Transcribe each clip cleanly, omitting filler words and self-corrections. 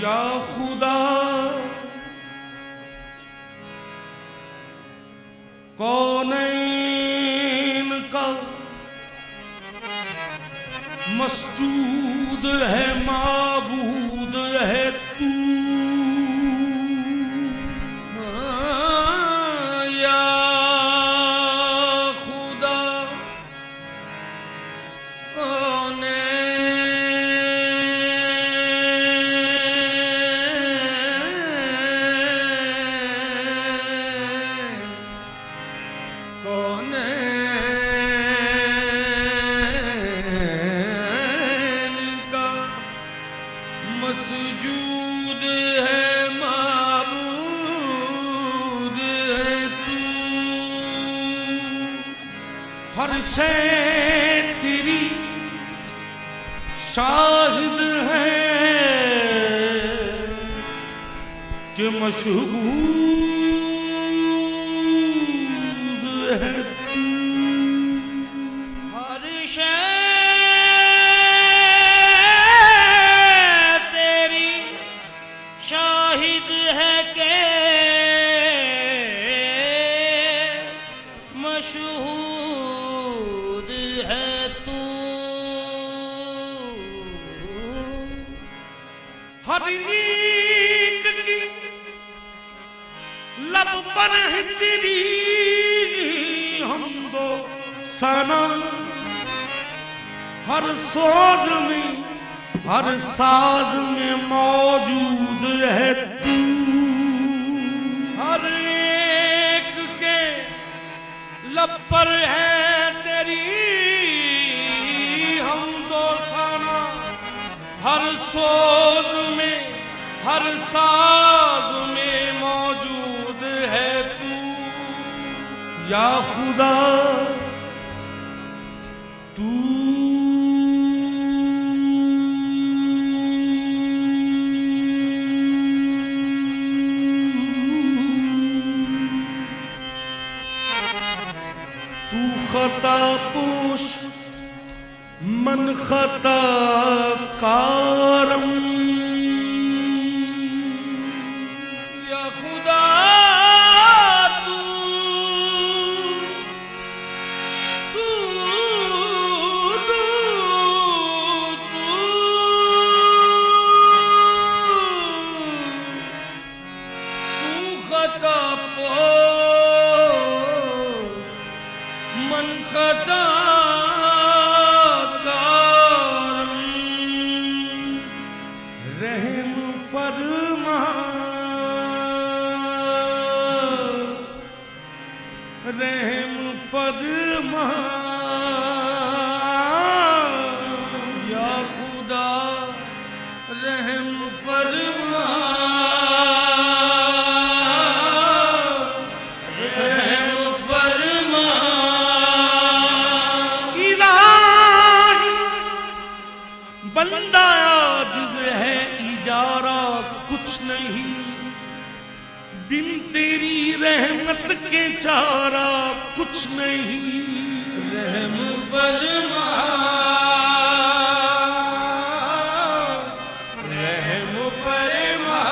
या खुदा कौनैन का मस्जूद है, माबूद है तू। या खुदा मसजूद है, माबूद है तू। हर शै तेरी शाहिद है कि मशहूद है तू। हर शै शाहिद है के मशहूद है तू। हर नीक की लब पर है तेरी हमदो सना। हर सोज में हर साज में मौजूद है तू। हर एक के लब पर है तेरी हमदोसाना। हर सोज में हर साज में मौजूद है तू। या खुदा तू खता पोश मन खता कारम। या खुदा तू तू तू तू खता मन खता कारम। रहम फरमा रहम फरमा। या खुदा रहम फरमा। बंदा आजिज़ है इजारा कुछ नहीं, बिन तेरी रहमत के चारा कुछ नहीं। रहम फरमा रहम फरमा।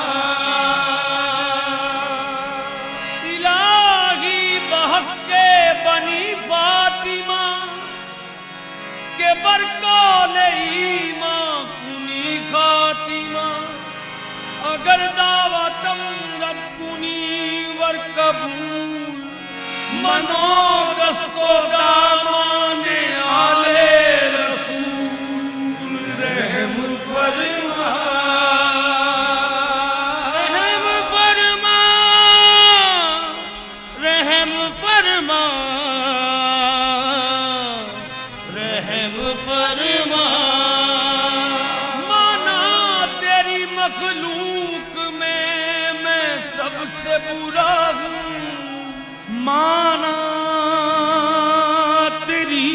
इलाही बहके बनी फातिमा के बरको नहीं खातिमा। अगर दावतम रब्कुनी वर कबूल मनो दस्तो दामाने आले रसूल। रहम फरमा रहम फरमा रहम फरमा रहम फरमा। मखलूक में मैं सबसे बुरा हूँ। माना तेरी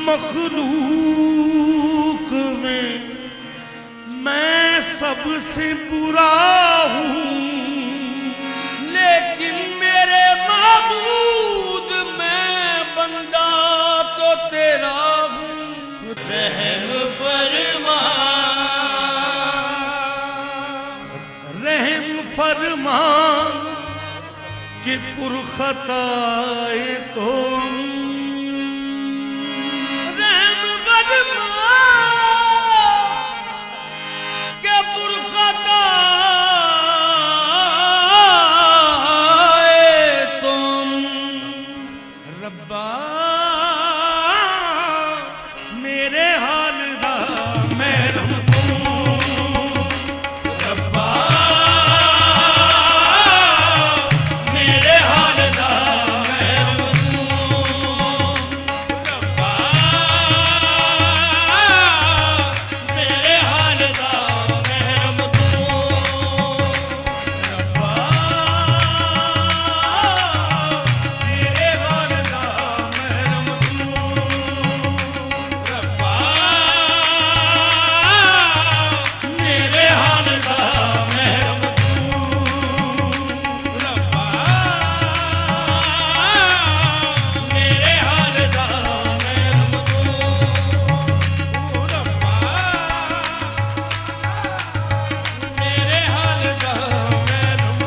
मखलूक में मैं सबसे बुरा हूँ। लेकिन मेरे माबूद मैं बंदा तो तेरा हूँ। रहम फरमा फरमान कि पुरखताए तो रहम फरमा के पुरखताए तुम रब्बा मेरे हाल दा महरम तू रब्बा मेरे हाल दा महरम तू रब्बा मेरे हाल दा महरम तू रब्बा मेरे हाल दा महरम तू रब्बा मेरे हाल दा महरम तू रब्बा मेरे हाल दा महरम तू रब्बा मेरे हाल दा महरम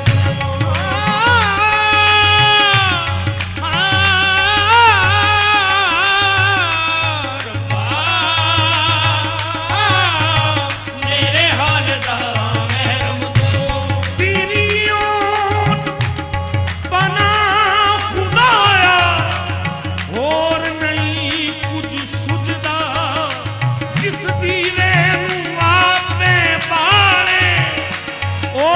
मेरे हाल दा महरम तू तेरी ओट बना खुदाया और नहीं कुछ सुझदा जिस दीवे नूं आपने बाले ओ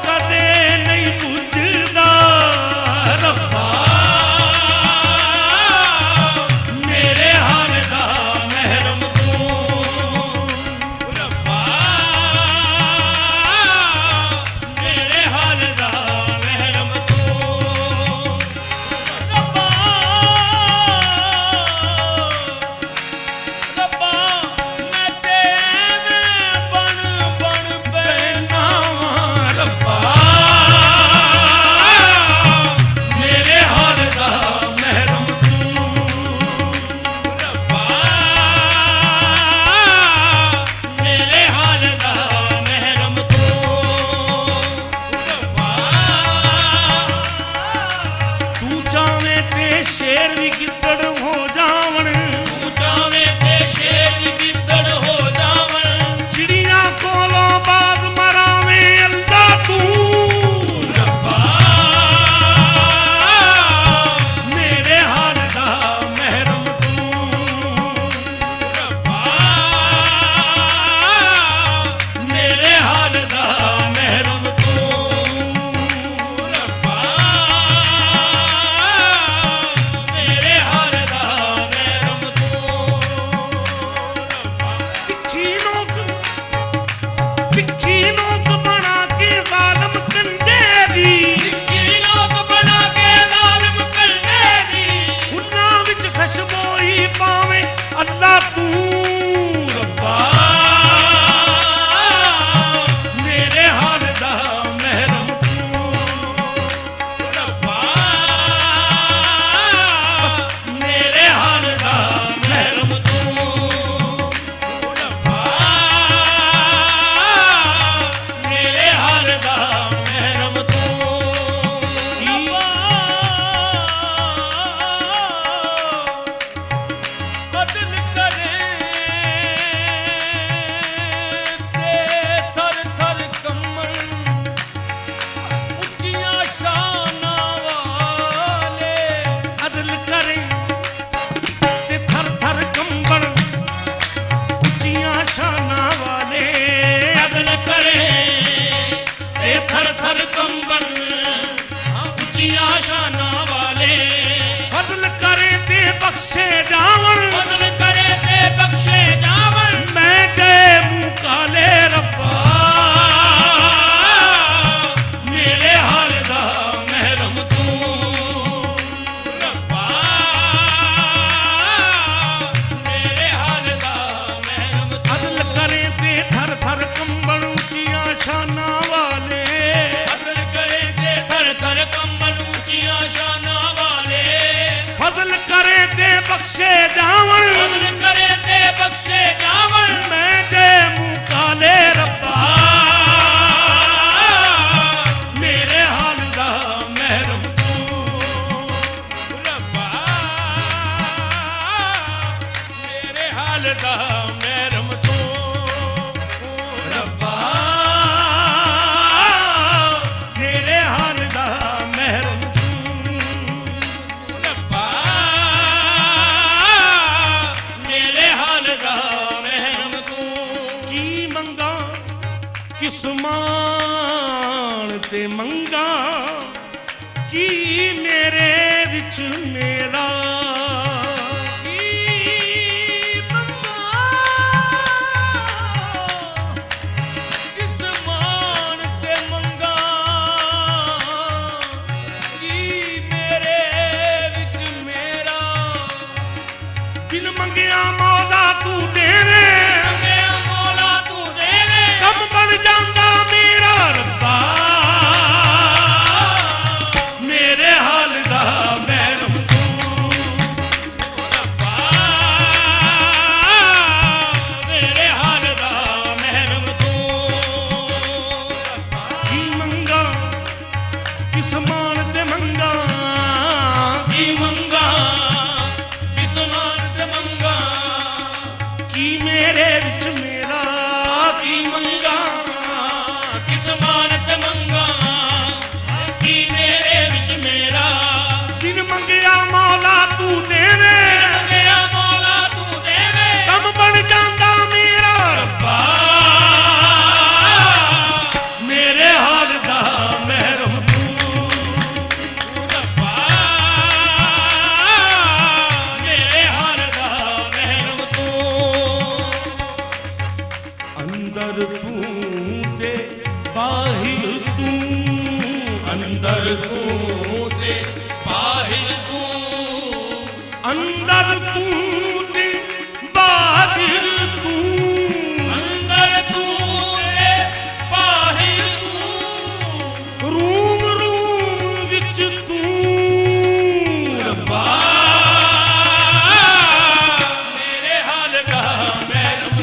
कदे नहीं बुझदा रब्बा मेरे हाल दा महरम तू रब्बा मेरे हाल दा महरम तू रब्बा रब्बा मैं तेरे बन बन बैना रब्बा मेरे हाल दा महरम तू रब्बा मेरे हाल दा महरम तू रब्बा तू चाहे ते शेर भी गिद्दड़ हो जावण तू चावे ते शेर भी गिद्दड़ हो जावन चिड़िया कोलों बाज मरावे अल्लाह तू रब्बा मेरे हाल दा महरम तू रब्बा मेरे हाल दा महरम तू रब्बा मेरे हाल दा महरम तू रब्बा तिखी नोक बना के ज़ालिम कंडे दी की लोग बना के जालिम करने दी फुल्लां विच खशबोई पावे अल्लाह तू रब्बा मेरे हाल दा महरम तू रब्बा बस मेरे हाल दा महरम तू रब्बा मेरे हाल दा महरम तू कत्ल करे ते थर थर कमल ਉੱਚੀਆਂ ਸ਼ਾਨਾਂ ਵਾਲੇ अदल करे ते थर थर कंबण उच्चियां शाना वाले अदल करे ते थर थर कंबण उच्चियां शाना वाले फजल करे ते बख्शे जावण बदल करे ते बख्शे जावन मैं जय मुँह काले रब्बा मेरे हाल दा महरम तू रब्बा मेरे हाल दा महरम अदल करे ते थर थर कंबण उच्चियां शाना वाले बदल करे ते थर थर कंबल ਉੱਚੀਆਂ ਸ਼ਾਨਾਂ ਵਾਲੇ फजल करे ते बख्शे जावण बदल करे ते बख्शे जावन मैं जय मुँह काले रब्बा ਕਿਸ ਮਾਣ ਤੇ ਮੰਗਾ ਕੀ ਮੇਰੇ ਵਿੱਚ ਮੇਰਾ ਬਿਨ ਮੰਗਿਆ ਮੌਲਾ ਤੂੰ ਦੇਵੇ ਕੰਮ ਬਣ ਜਾਂਦਾ ਮੇਰਾ ਰੱਬਾ ਮੇਰੇ ਹਾਲ ਦਾ ਮਹਿਰਮ ਤੂੰ ਰੱਬਾ ਮੇਰੇ ਹਾਲ ਦਾ ਮਹਿਰਮ ਤੂੰ ਰੱਬਾ ਕੀ ਮੰਗਾ ਕਿਸ ਮਾਨ ਤੇ ਮੰਗਾ ਕੀ ਮੰਗਾ ਕੀ ਮੇਰੇ ਵਿੱਚ ਮੇਰਾ ਕੀ ਮੰਗਾ ਕਿਸ ਮਾਨਤ ਮੰਗਾ ਕੀ ਮੇਰੇ ਵਿੱਚ ਮੇਰਾ ਬਿਨ ਮੰਗਿਆ ਮੌਲਾ ਤੂੰ ਦੇਵੇ ਕੰਮ ਬਣ ਜਾਂਦਾ ਮੇਰਾ ਰੱਬਾ ਮੇਰੇ ਹਾਲ ਦਾ ਮਹਿਰਮ ਤੂੰ ਰੱਬਾ ਮੇਰੇ ਹਾਲ ਦਾ ਮਹਿਰਮ ਤੂੰ ਅੰਦਰ ਤੂੰ ਤੇ ਬਾਹਿਰ ਤੂੰ ਅੰਦਰ ਤੂੰ ਤੇ ਬਾਹਿਰ ਤੂੰ ਅੰਦਰ ਤੂੰ ਤੇ ਬਾਹਿਰ ਤੂੰ ਅੰਦਰ ਤੂੰ ਤੇ ਬਾਹਿਰ ਤੂੰ ਰੂਮ ਰੂਮ ਵਿੱਚ ਤੂੰ ਰੱਬਾ ਮੇਰੇ ਹਾਲ ਦਾ ਮਹਿਰਮ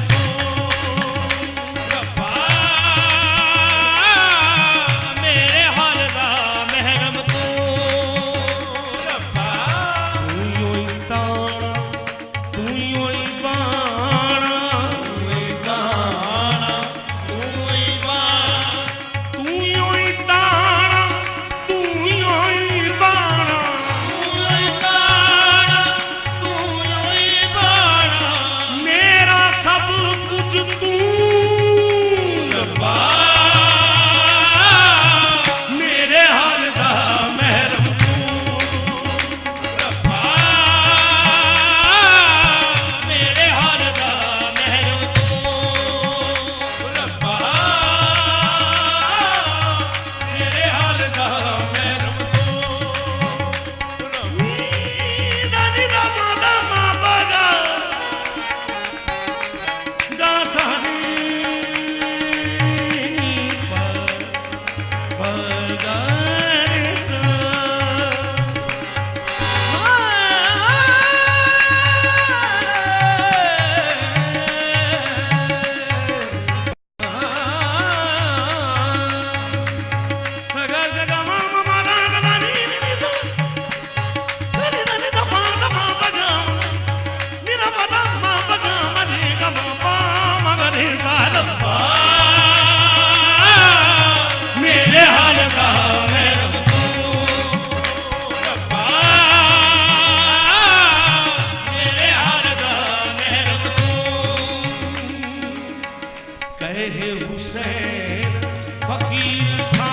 कहे हुसैन फकीर सा